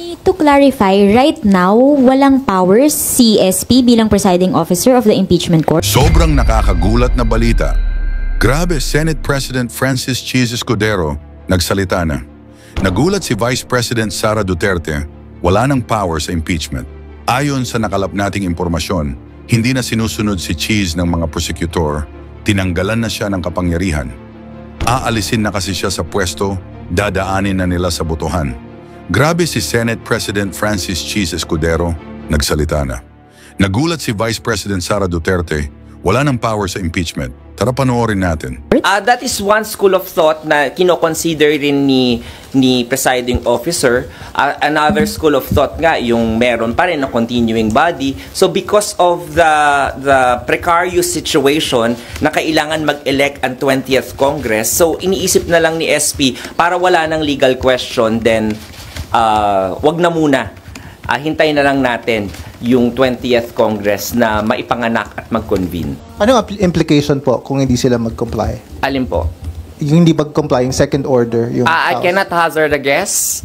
To clarify, right now, walang powers si SP bilang presiding officer of the impeachment court? Sobrang nakakagulat na balita. Grabe, Senate President Francis Cheese Escudero nagsalita na. Nagulat si Vice President Sara Duterte, wala nang power sa impeachment. Ayon sa nakalap nating impormasyon, hindi na sinusunod si Cheese ng mga prosecutor, tinanggalan na siya ng kapangyarihan. Aalisin na kasi siya sa pwesto, dadaanin na nila sa botohan. Grabe si Senate President Francis Cheese Escudero, nagsalita na. Nagulat si Vice President Sara Duterte, wala nang power sa impeachment. Tara panoorin natin. That is one school of thought na kino-consider rin ni presiding officer. Another school of thought nga, yung meron pa rin na continuing body. So because of the precarious situation na kailangan mag-elect ang 20th Congress, so iniisip na lang ni SP para wala ng legal question, then wag na muna. Hintayin na lang natin yung 20th Congress na maipanganak at mag-convene. Ano ang implication po kung hindi sila mag-comply? Alin po? Yung hindi mag-comply, yung second order. Yung I cannot hazard a guess.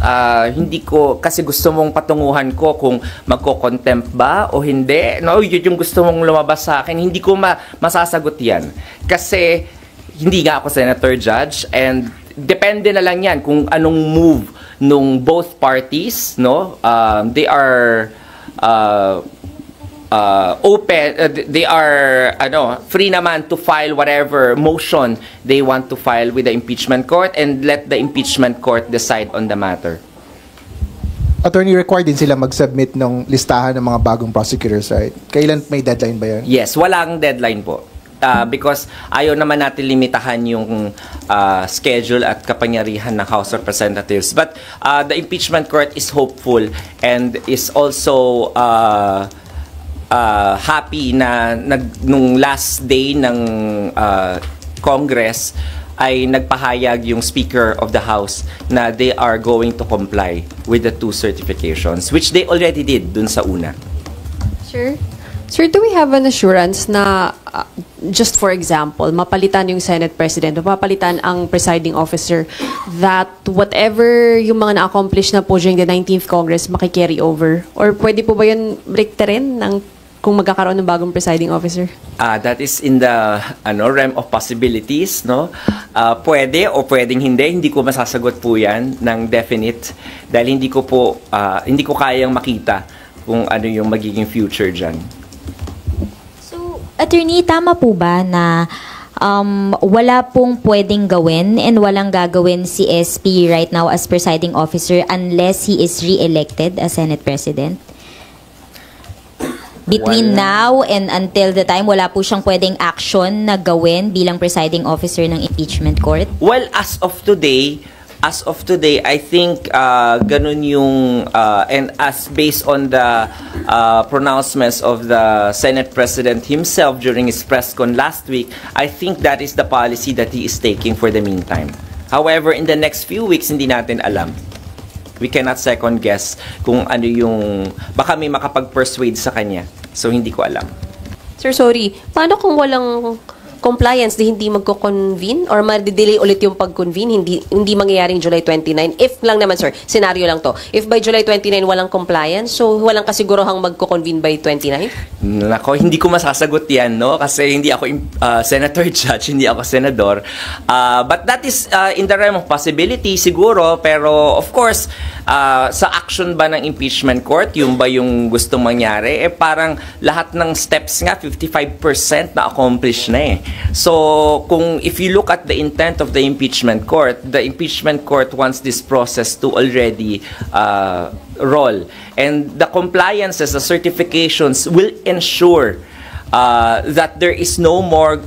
Hindi ko, kasi gusto mong patunguhan ko kung magko-contempt ba o hindi. No, yun yung gusto mong lumabas sa akin. Hindi ko masasagot yan. Kasi hindi nga ako senator judge, and depende na lang yan kung anong move nung both parties, no? They are open, they are free naman to file whatever motion they want to file with the impeachment court, and let the impeachment court decide on the matter. Attorney, required din sila mag-submit ng listahan ng mga bagong prosecutors, right? Kailan may deadline ba yan? Yes, walang deadline po. Because ayaw naman natin limitahan yung schedule at kapangyarihan ng House of Representatives. But the impeachment court is hopeful and is also happy na nung last day ng Congress ay nagpahayag yung Speaker of the House na they are going to comply with the two certifications, which they already did dun sa una. Sir, do we have an assurance na, just for example, mapalitan yung Senate President, mapapalitan ang presiding officer, that whatever yung mga na-accomplish na po during the 19th Congress, makikarry over? Or pwede po ba yun rin ng kung magkakaroon ng bagong presiding officer? That is in the realm of possibilities, no? Pwede o pwedeng hindi. Hindi ko masasagot po yan ng definite dahil hindi ko kayang makita kung ano yung magiging future dyan. Attorney, tama po ba na wala pong pwedeng gawin and walang gagawin si SP right now as presiding officer unless he is re-elected as Senate President? Between now and until the time, wala po siyang pwedeng action na gawin bilang presiding officer ng impeachment court? Well, as of today, I think ganun yung and as based on the pronouncements of the Senate President himself during his press con last week, I think that is the policy that he is taking for the meantime. However, in the next few weeks, hindi natin alam. We cannot second guess kung ano yung baka may makapag-persuade sa kanya. So hindi ko alam. Sir, sorry. Paano kung walang compliance, di hindi magko-convene or ma-delay ulit yung pag-convene, hindi mangyayaring July 29? If lang naman, sir, scenario lang to. If by July 29 walang compliance, so walang kasigurohang magko-convene by 29? Nako, hindi ko masasagot yan, no? Kasi hindi ako senator judge, hindi ako senador. But that is in the realm of possibility, siguro. Pero, of course, sa action ba ng impeachment court, yung ba yung gustong mangyari? Parang lahat ng steps nga, 55% na accomplish na eh. So, if you look at the intent of the impeachment court wants this process to already roll. And the compliances, the certifications will ensure that there is no more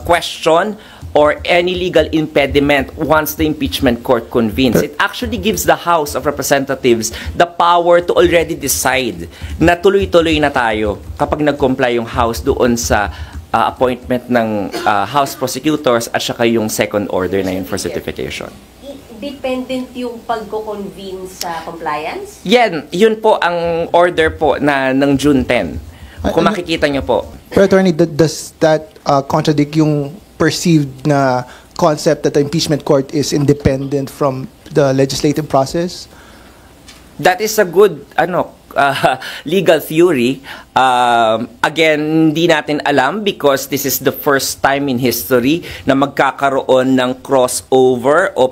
question or any legal impediment once the impeachment court convenes. It actually gives the House of Representatives the power to already decide na tuloy-tuloy na tayo kapag nag-comply yung House doon sa appointment ng House prosecutors at saka yung second order na yun for certification. Dependent yung pagko-convene sa compliance? Yun po ang order po na ng June 10. Kung makikita nyo po. Pero Attorney, does that contradict yung perceived na concept that the impeachment court is independent from the legislative process? That is a good legal theory. Again, hindi natin alam because this is the first time in history na magkakaroon ng crossover o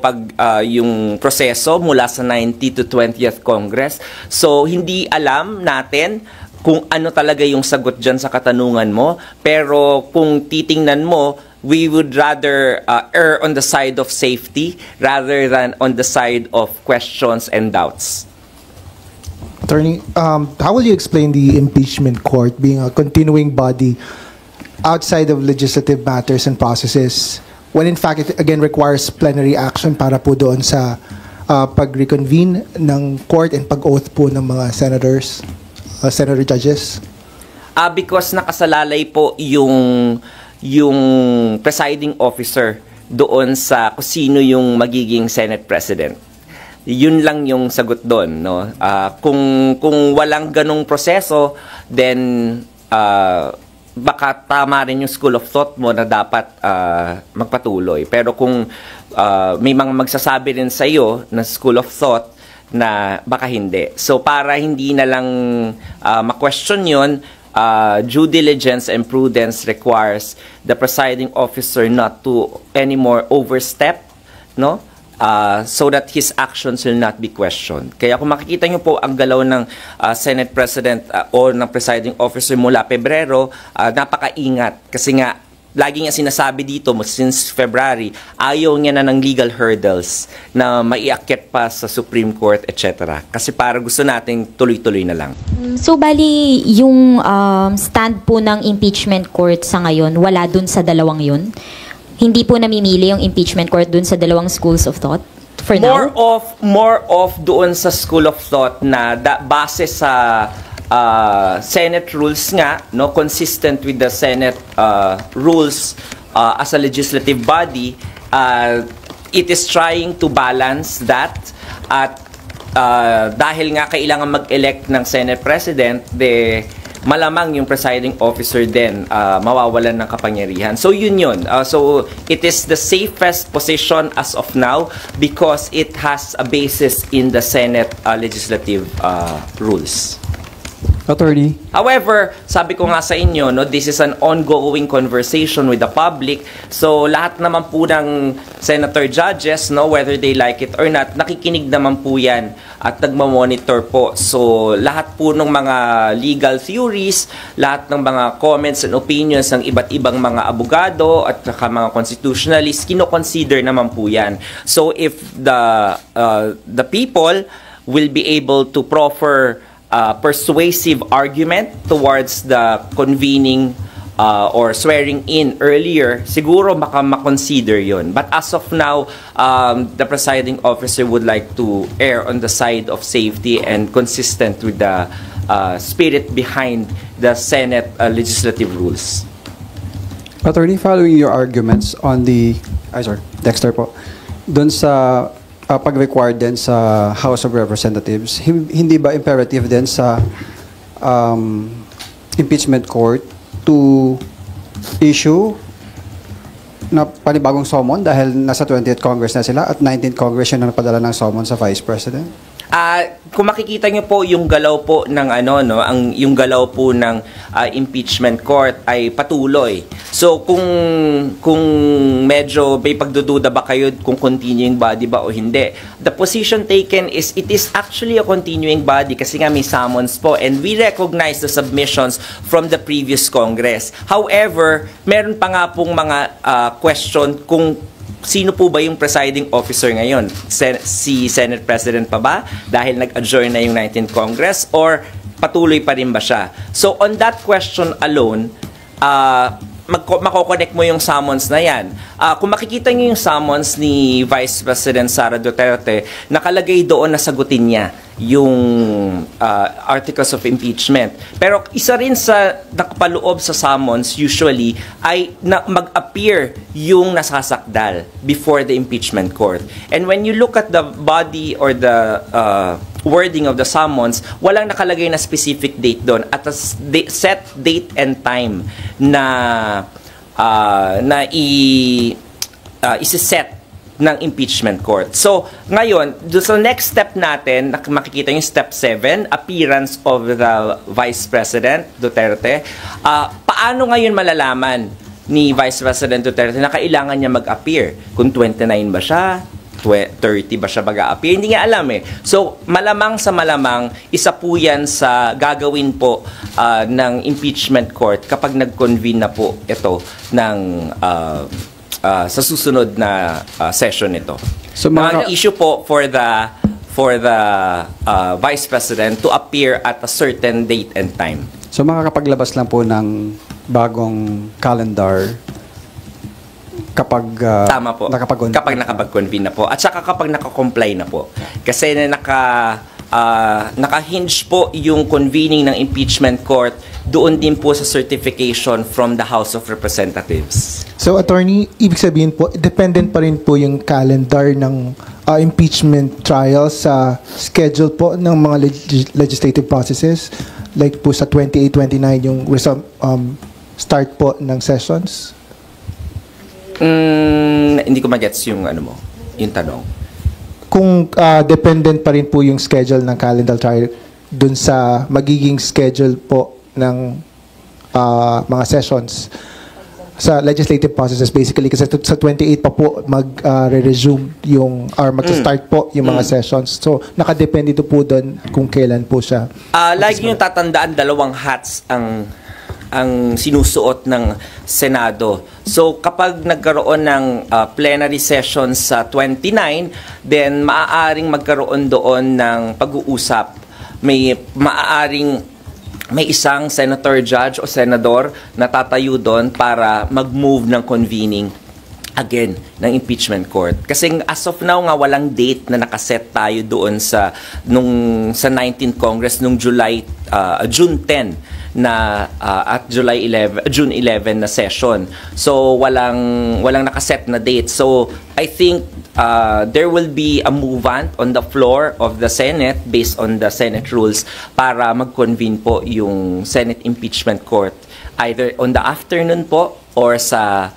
yung proseso mula sa 90 to 20th Congress. So, hindi alam natin kung ano talaga yung sagot dyan sa katanungan mo. Pero kung titingnan mo, we would rather err on the side of safety rather than on the side of questions and doubts. Attorney, how will you explain the impeachment court being a continuing body outside of legislative matters and processes when in fact it again requires plenary action para po doon sa pag-reconvene ng court and pag-oath po ng mga senators, senator judges? Because nakasalalay po yung presiding officer doon sa kung sino yung magiging Senate President. Yun lang yung sagot doon, no? Kung walang ganong proseso, then baka tama rin yung school of thought mo na dapat magpatuloy. Pero kung may mga magsasabi rin sa iyo na school of thought na baka hindi. So para hindi na lang ma-question yun, due diligence and prudence requires the presiding officer not to anymore overstep, no? So that his actions will not be questioned. Kaya kung makikita nyo po ang galaw ng Senate President o ng presiding officer mula Pebrero, napakaingat. Kasi nga, lagi niya sinasabi dito since February, ayaw niya na ng legal hurdles na maiakyat pa sa Supreme Court, etc. Kasi para gusto nating tuloy-tuloy na lang. So, bali, yung stand po ng impeachment court sa ngayon, wala dun sa dalawang yun? Hindi po namimili yung impeachment court dun sa dalawang schools of thought for now? More of doon sa school of thought na base sa Senate rules nga, no, consistent with the Senate rules as a legislative body, it is trying to balance that at dahil nga kailangan mag-elect ng Senate President, malamang yung presiding officer din mawawalan ng kapangyarihan. So yun. So it is the safest position as of now because it has a basis in the Senate legislative rules. Attorney. However, sabi ko nga sa inyo, no, this is an ongoing conversation with the public. So lahat naman po ng senator judges, no, whether they like it or not, nakikinig naman po yan at nagmamonitor po. So lahat po ng mga legal theories, lahat ng mga comments and opinions ng iba't ibang mga abogado at saka mga constitutionalists, kino-consider naman po yan. So if the people will be able to proffer persuasive argument towards the convening or swearing in earlier, siguro baka makonsider yun. But as of now, the presiding officer would like to err on the side of safety and consistent with the spirit behind the Senate legislative rules. Attorney, following your arguments on Dexter po, dun sa pag-required din sa House of Representatives, hindi ba imperative din sa impeachment court to issue na panibagong summon dahil nasa 20th Congress na sila at 19th Congress yun na napadala ng summon sa Vice President? Kung makikita niyo po yung galaw po ng yung galaw po ng impeachment court ay patuloy. So kung medyo may pagdududa ba kayo kung continuing body ba o hindi, the position taken is it is actually a continuing body kasi nga may summons po and we recognize the submissions from the previous Congress. However, meron pa nga pong mga question kung sino po ba yung presiding officer ngayon? Si Senate President pa ba? Dahil nag-adjourn na yung 19th Congress? Or patuloy pa rin ba siya? So on that question alone, mako-connect mo yung summons na yan. Kung makikita niyo yung summons ni Vice President Sara Duterte, nakalagay doon na sagutin niya yung articles of impeachment. Pero isa rin sa nakapaloob sa summons usually ay na mag-appear yung nasasakdal before the impeachment court. And when you look at the body or the wording of the summons, walang nakalagay na specific date doon at a set date and time na isiset ng impeachment court. So, ngayon, doon sa next step natin, makikita yung step 7, appearance of the Vice President Duterte. Paano ngayon malalaman ni Vice President Duterte na kailangan niya mag-appear? Kung 29 ba siya? 30 ba siya mag-a-appear? Hindi nga alam eh. So, malamang sa malamang, isa po yan sa gagawin po ng impeachment court kapag nag-convene na po ito ng sa susunod na session nito. So, Ang issue po for the Vice President to appear at a certain date and time. So makakapaglabas lang po ng bagong calendar kapag Tama po. Kapag nakapag-convene na po. At saka kapag nakakomply na po. Kasi naka-hinge po yung convening ng impeachment court doon din po sa certification from the House of Representatives. So, attorney, ibig sabihin po, dependent pa rin po yung calendar ng impeachment trial sa schedule po ng mga legislative processes, like po sa 28-29 yung start po ng sessions? Hindi ko magets yung yung tanong. Kung dependent pa rin po yung schedule ng calendar trial dun sa magiging schedule po ng mga sessions sa legislative processes, basically, kasi sa 28 pa po mag-resume yung or mag-start po yung mga sessions. So nakadepende ito po doon kung kailan po siya. Lagi yung tatandaan, dalawang hats ang sinusuot ng Senado. So kapag nagkaroon ng plenary session sa 29, then maaaring magkaroon doon ng pag-uusap. May isang senator judge o senador na tatayo doon para mag-move ng convening again ng impeachment court. Kasi as of now nga walang date na nakaset tayo doon sa 19th Congress nung June 10 na at June 11 na session. So walang nakaset na date. So I think there will be a movement on the floor of the Senate based on the Senate rules para mag-convene po yung Senate impeachment court either on the afternoon po or sa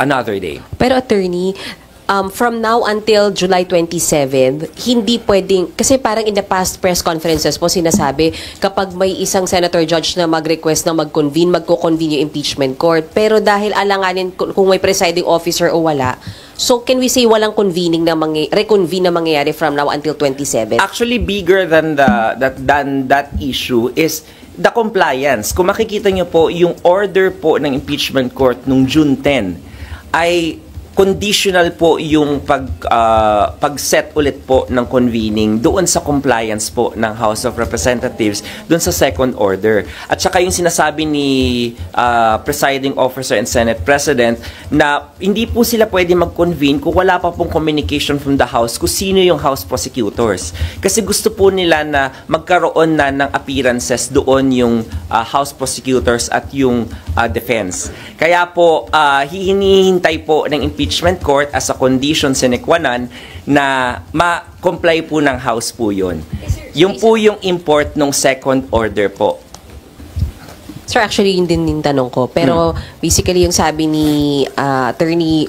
another day. Pero attorney, from now until July 27, hindi pwedeng, kasi parang in the past press conferences po sinasabi, kapag may isang senator judge na mag-request na mag-convene, magko-convene yung impeachment court. Pero dahil alanganin kung may presiding officer o wala, so can we say walang convening na reconvene na mangyayari from now until 27? Actually, bigger than that issue is the compliance. Kung makikita nyo po, yung order po ng impeachment court nung June 10 ay conditional po yung pag-set ulit po ng convening doon sa compliance po ng House of Representatives doon sa second order. At saka yung sinasabi ni Presiding Officer and Senate President na hindi po sila pwede mag-convene kung wala pa pong communication from the House kung sino yung House prosecutors. Kasi gusto po nila na magkaroon na ng appearances doon yung House prosecutors at yung defense. Kaya po hinihintay po ng impeachment court as a condition sine qua non na ma-comply po ng House po yun. Yung po yung import ng second order po. Sir, actually, yun din yung tanong ko. Pero basically, yung sabi ni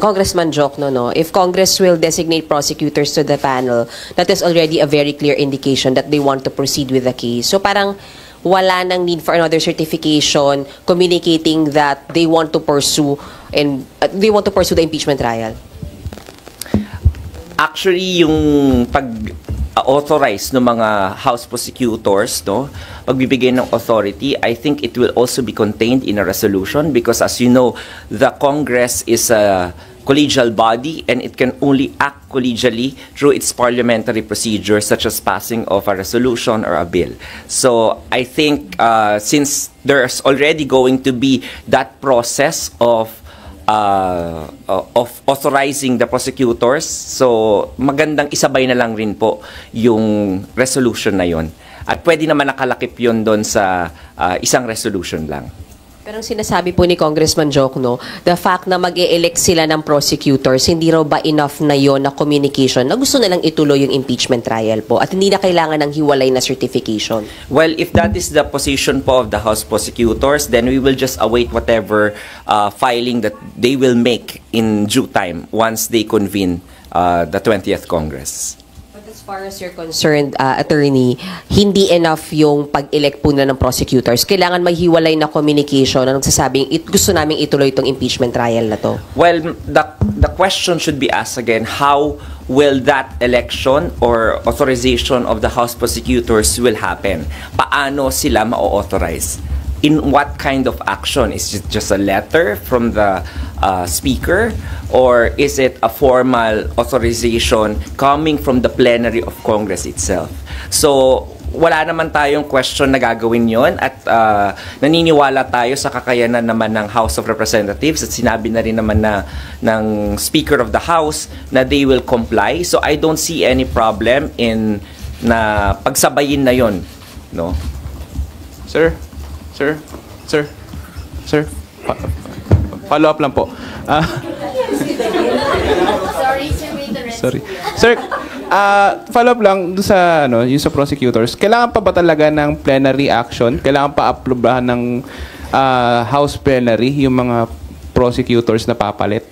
Congressman Jokno, if Congress will designate prosecutors to the panel, that is already a very clear indication that they want to proceed with the case. So parang wala nang need for another certification communicating that they want to pursue the impeachment trial. Actually, yung pag-authorize ng mga House prosecutors, pagbibigay ng authority, I think it will also be contained in a resolution because as you know, the Congress is a collegial body and it can only act collegially through its parliamentary procedures such as passing of a resolution or a bill. So I think since there's already going to be that process of authorizing the prosecutors, so magandang isabay na lang rin po yung resolution na yon. At pwede naman nakalakip yon doon sa isang resolution lang. Pero ang sinasabi po ni Congressman Jokno, the fact na mag-e-elect sila ng prosecutors, hindi raw ba enough na yon na communication na gusto nilang ituloy yung impeachment trial po at hindi na kailangan ng hiwalay na certification? Well, if that is the position po of the House prosecutors, then we will just await whatever filing that they will make in due time once they convene the 20th Congress. But as far as you're concerned, attorney, hindi enough yung pag-elect po na ng prosecutors. Kailangan may hiwalay na communication na nagsasabing gusto namin ituloy itong impeachment trial na to. Well, the question should be asked again, how will that election or authorization of the House prosecutors will happen? Paano sila ma-authorize? In what kind of action? Is it just a letter from the speaker, or is it a formal authorization coming from the plenary of Congress itself? So wala naman tayong question na gagawin yon, at naniniwala tayo sa kakayanan naman ng House of Representatives, at sinabi na rin naman ng Speaker of the House na they will comply. So I don't see any problem in na pagsabayin na yon, no? Sir, follow up lang po. Sorry. Sir, follow up lang doon sa yung sa prosecutors. Kailangan pa ba talaga ng plenary action? Kailangan pa aprobahan ng House plenary yung mga prosecutors na papalit?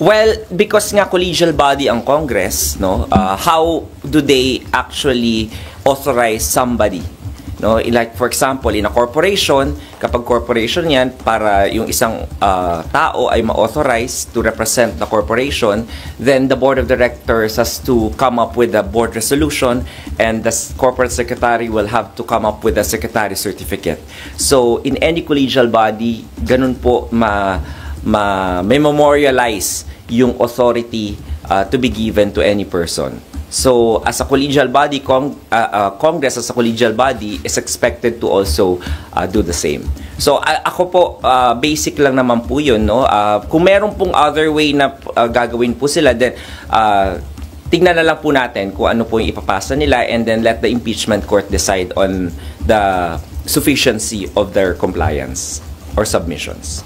Well, because nga collegial body ang Congress, no? How do they actually authorize somebody? No, like for example, in a corporation, kapag corporation yan, para yung isang tao ay ma-authorize to represent the corporation, then the board of directors has to come up with a board resolution, and the corporate secretary will have to come up with a secretary certificate. So in any collegial body, ganun po may memorialize yung authority to be given to any person. So, as a collegial body, Congress as a collegial body is expected to also do the same. So, ako po, basic lang naman po yun, no? Kung meron pong other way na gagawin po sila, then tignan na lang po natin kung ano po yung ipapasa nila, and then let the impeachment court decide on the sufficiency of their compliance or submissions.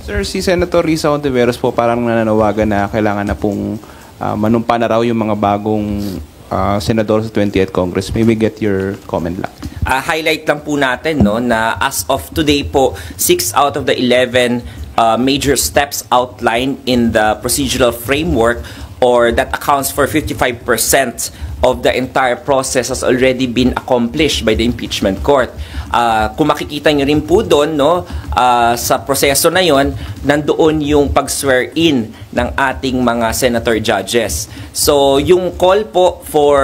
Sir, si Senator Risa Hontiveros po parang nananawagan na kailangan na pong manumpa na raw yung mga bagong senador sa 20th Congress. Maybe get your comment lang. Highlight lang po natin, no, na as of today po, 6 out of the 11 major steps outlined in the procedural framework, or that accounts for 55% of the entire process, has already been accomplished by the impeachment court. Kung makikita nyo rin po doon, no, sa proseso na yon, nandoon yung pag-swear in ng ating mga senator judges. So, yung call po for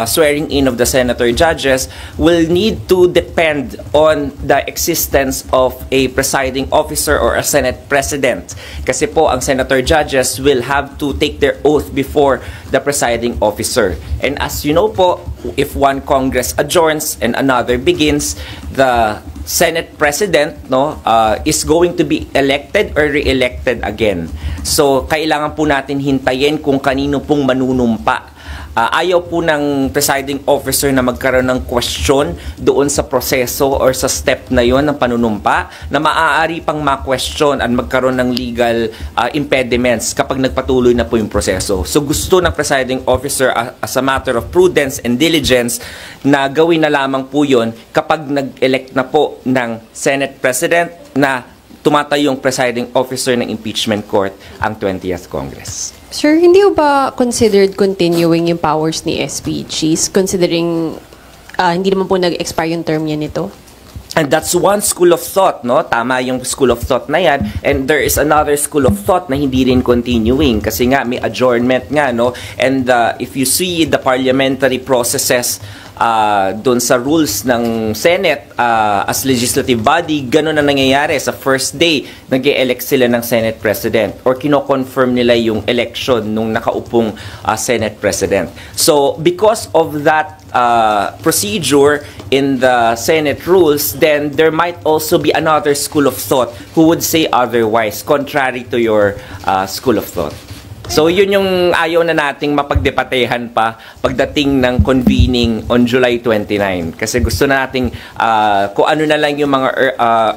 swearing in of the senator judges will need to depend on the existence of a presiding officer or a Senate President. Kasi po, ang senator judges will have to take their oath before the presiding officer. And as you know po, if one Congress adjourns and another begins, the Senate President, no, is going to be elected or re-elected again. So, kailangan po natin hintayin kung kanino pong manunumpa. Ayaw po ng presiding officer na magkaroon ng question doon sa proseso or sa step na yon ng panunumpa, na maaari pang ma-question at magkaroon ng legal impediments kapag nagpatuloy na po yung proseso. So gusto ng presiding officer, as a matter of prudence and diligence, na gawin na lamang po yon kapag nag-elect na po ng Senate President na tumatayong presiding officer ng impeachment court ang 20th Congress. Sir, hindi ba considered continuing yung powers ni SP Cheese, considering hindi naman po nag-expire yung term niya nito? And that's one school of thought, no? Tama yung school of thought na yan. And there is another school of thought na hindi rin continuing kasi nga may adjournment nga, no? And if you see the parliamentary processes doon sa rules ng Senate as legislative body, ganun na nangyayari sa first day nag-e-elect sila ng Senate President or kino-confirm nila yung election nung nakaupong Senate President. So because of that procedure in the Senate rules, then there might also be another school of thought who would say otherwise, contrary to your school of thought. So yun yung ayaw na nating mapagdebatehan pa pagdating ng convening on July 29. Kasi gusto na nating kung ano na lang yung mga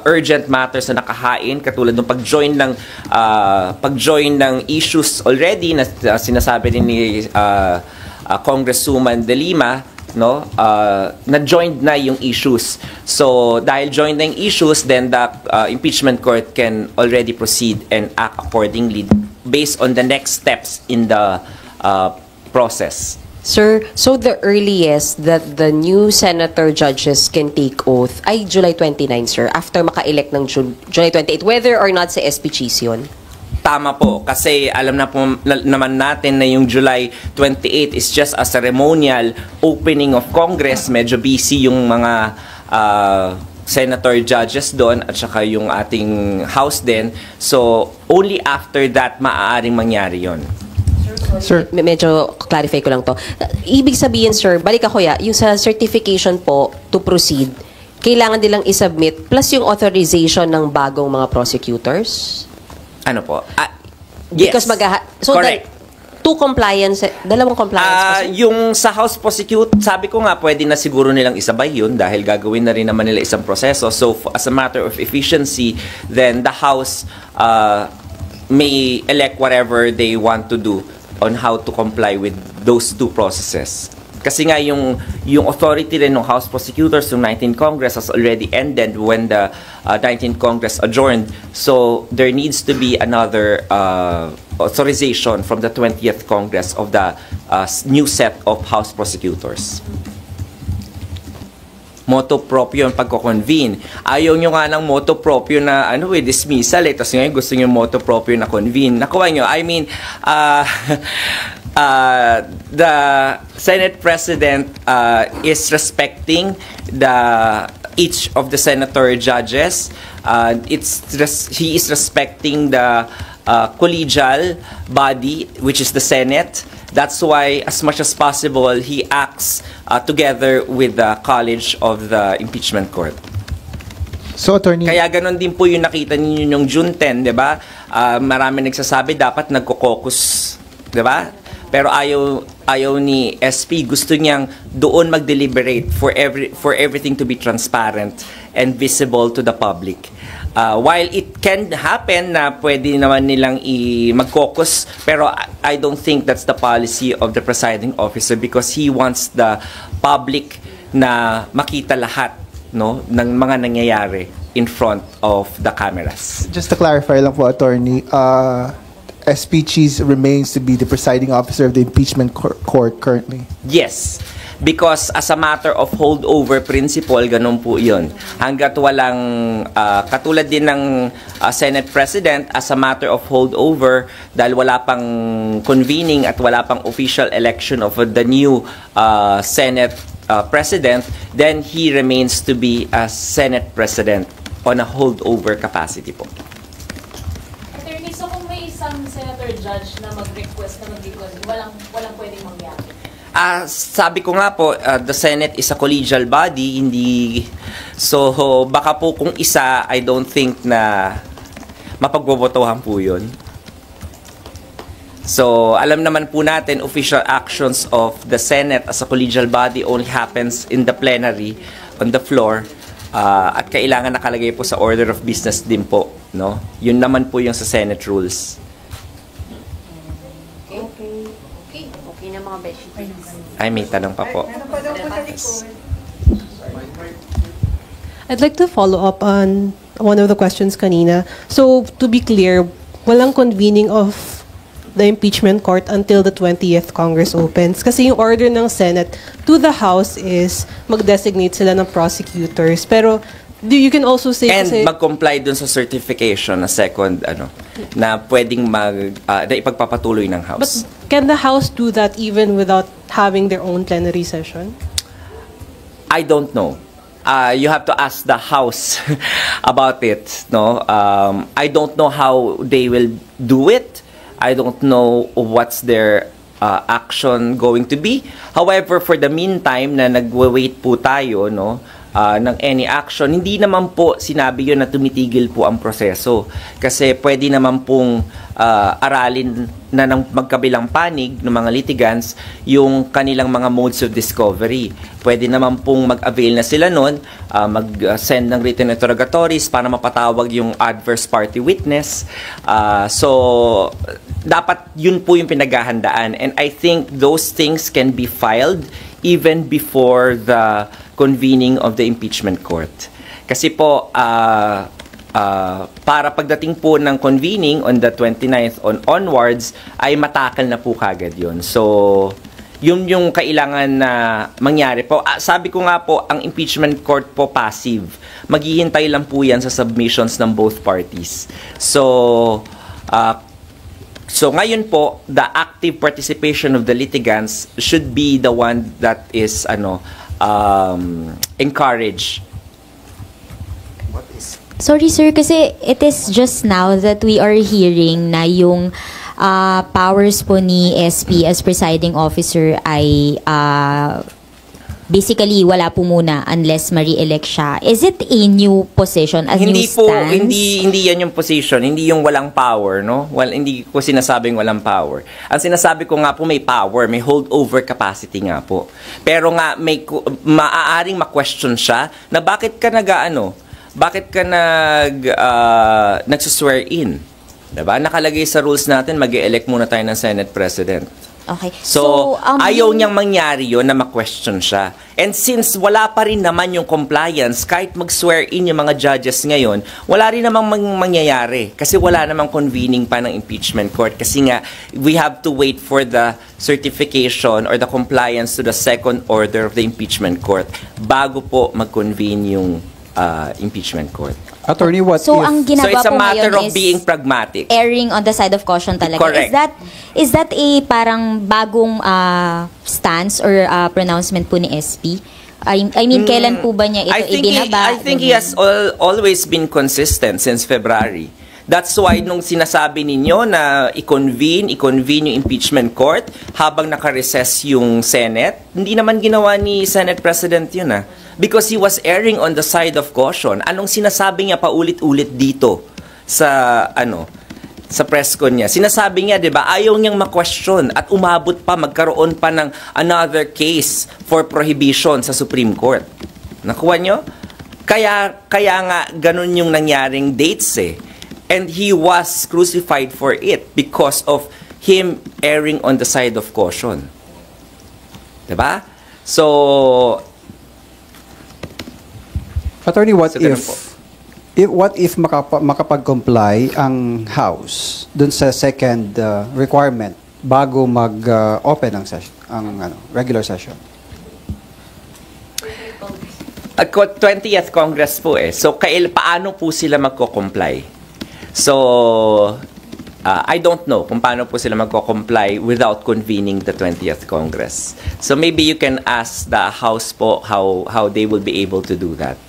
urgent matters na nakahain, katulad ng pag-join ng issues already na sinasabi din ni Congresswoman De Lima, no, na-joined na yung issues. So, dahil joined na yung issues, then the impeachment court can already proceed and act accordingly based on the next steps in the process. Sir, so the earliest that the new senator judges can take oath ay July 29, sir, after maka-elect ng July 28, whether or not sa SP Cheese yun? Tama po, kasi alam na po naman natin na yung July 28 is just a ceremonial opening of Congress. Medyo busy yung mga senator judges doon at saka yung ating House din. So, only after that maaaring mangyari yon. Sir, Medyo clarify ko lang to. Ibig sabihin, sir, balik ako yung sa certification po to proceed, kailangan nilang isubmit plus yung authorization ng bagong mga prosecutors? Ano po? Yes. Because so correct. Dalawang compliance. Yung sa House prosecute, sabi ko nga, pwede na siguro nilang isabay yun dahil gagawin na rin naman nila isang proseso. So, as a matter of efficiency, then the House may elect whatever they want to do on how to comply with those two processes. Kasi nga yung authority rin ng House prosecutors ng 19th Congress has already ended when the 19th Congress adjourned. So there needs to be another authorization from the 20th Congress of the new set of House prosecutors. Moto proprio ang pagko-convene. Ayaw nyo nga ng moto proprio na dismissal Tapos ngayon gusto nyo moto proprio na convene. Nakuha nyo, I mean, the Senate President is respecting each of the senator judges. He is respecting the collegial body, which is the Senate. That's why, as much as possible, he acts together with the College of the Impeachment Court. so attorney, Kaya ganon din po yung nakita ninyo yung June 10, di ba? Marami nagsasabi dapat nagko-caucus, di ba? Pero ayaw ni SP, gusto niyang doon mag-deliberate for everything to be transparent and visible to the public. While it can happen na pwede naman nilang mag-caucus, pero I don't think that's the policy of the presiding officer because he wants the public na makita lahat, no, ng mga nangyayari in front of the cameras. just to clarify lang po, attorney, SP Cheese remains to be the presiding officer of the impeachment court currently. Yes. Because as a matter of holdover principle, ganun po yun. Hanggat walang, katulad din ng Senate President, as a matter of holdover, dahil wala pang convening at wala pang official election of the new Senate President, then he remains to be a Senate President on a holdover capacity po. Attorney, so kung may isang senator judge na mag-request na mag-request, walang pwedeng mangyari? Sabi ko nga po, the Senate is a collegial body, hindi... So, baka po kung isa, I don't think na mapagbobotohan po yun. So, alam naman po natin, official actions of the Senate as a collegial body only happens in the plenary, on the floor, at kailangan nakalagay po sa order of business din po, no? Yun naman po yung sa Senate rules. Okay na mga beshi. Ay, may tanong pa po. I'd like to follow up on one of the questions kanina. So, to be clear, walang convening of the impeachment court until the 20th Congress opens. Kasi yung order ng Senate to the House is mag-designate sila ng prosecutors. Pero, you can also say... And kasi, mag-comply dun sa certification na second, na pwedeng na ipagpapatuloy ng House. but can the House do that even without having their own plenary session? I don't know. You have to ask the House about it. No, I don't know how they will do it. I don't know what's their action going to be. However, for the meantime na nagwe-wait po tayo, no, ng any action. Hindi naman po sinabi yun na tumitigil po ang proseso. Kasi pwede naman pong aralin na ng magkabilang panig ng mga litigants yung kanilang mga modes of discovery. Pwede naman pong mag-avail na sila nun, mag-send ng written interrogatories para mapatawag yung adverse party witness. So, dapat yun po yung pinaghahandaan. And I think those things can be filed even before the convening of the impeachment court. Kasi po, para pagdating po ng convening on the 29th onwards, ay matakal na po kagad yun. So, yun yung kailangan na mangyari po. Sabi ko nga po, ang impeachment court po passive. Maghihintay lang po yan sa submissions ng both parties. So ngayon po, the active participation of the litigants should be the one that is encouraged. Sorry sir, kasi it is just now that we are hearing na yung powers po ni SP as presiding officer ay basically wala po muna unless ma-re-elect siya. Is it a new position, a new stance? Hindi yan yung position, hindi yung walang power, no? Well, hindi ko sinasabing walang power. Ang sinasabi ko nga po may power, may holdover capacity nga po. Pero nga maaaring ma-question siya na bakit ka bakit ka nagsuswear in? Diba? Nakalagay sa rules natin, mag-e-elect muna tayo ng Senate President. Okay. So ayaw niyang mangyari yun na ma-question siya. And since wala pa rin naman yung compliance, kahit mag-swear in yung mga judges ngayon, wala rin namang mangyayari. Kasi wala namang convening pa ng impeachment court. Kasi nga, we have to wait for the certification or the compliance to the second order of the impeachment court bago po mag-convene yung impeachment court. Attorney, what So, if... ang ginagawa So it's a po matter ngayon of being pragmatic. erring on the side of caution talaga. Correct. Is that a parang bagong stance or pronouncement po ni SP? I mean, kailan po ba niya ito ibinaba? I think he has always been consistent since February. That's why nung sinasabi ninyo na i-convene yung impeachment court habang naka-recess yung Senate, hindi naman ginawa ni Senate President yun because he was erring on the side of caution. Anong sinasabi niya paulit-ulit dito sa sa press con niya? Sinasabi niya, 'di ba, ayaw niyang ma-question at umabot pa, magkaroon pa ng another case for prohibition sa Supreme Court. Nakuha niyo? Kaya nga ganun yung nangyaring dates And he was crucified for it because of him erring on the side of caution. 'Di ba? So Attorney, what if makapag-comply ang House dun sa second requirement bago mag-open ang session, regular session? At 20th Congress po So paano po sila magko-comply? So I don't know kung paano po sila magko-comply without convening the 20th Congress. So maybe you can ask the House po how they will be able to do that.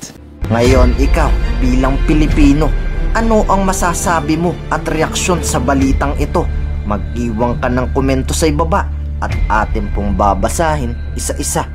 Ngayon, ikaw, bilang Pilipino, ano ang masasabi mo at reaksyon sa balitang ito? Mag-iwan ka ng komento sa ibaba at atin pong babasahin isa-isa.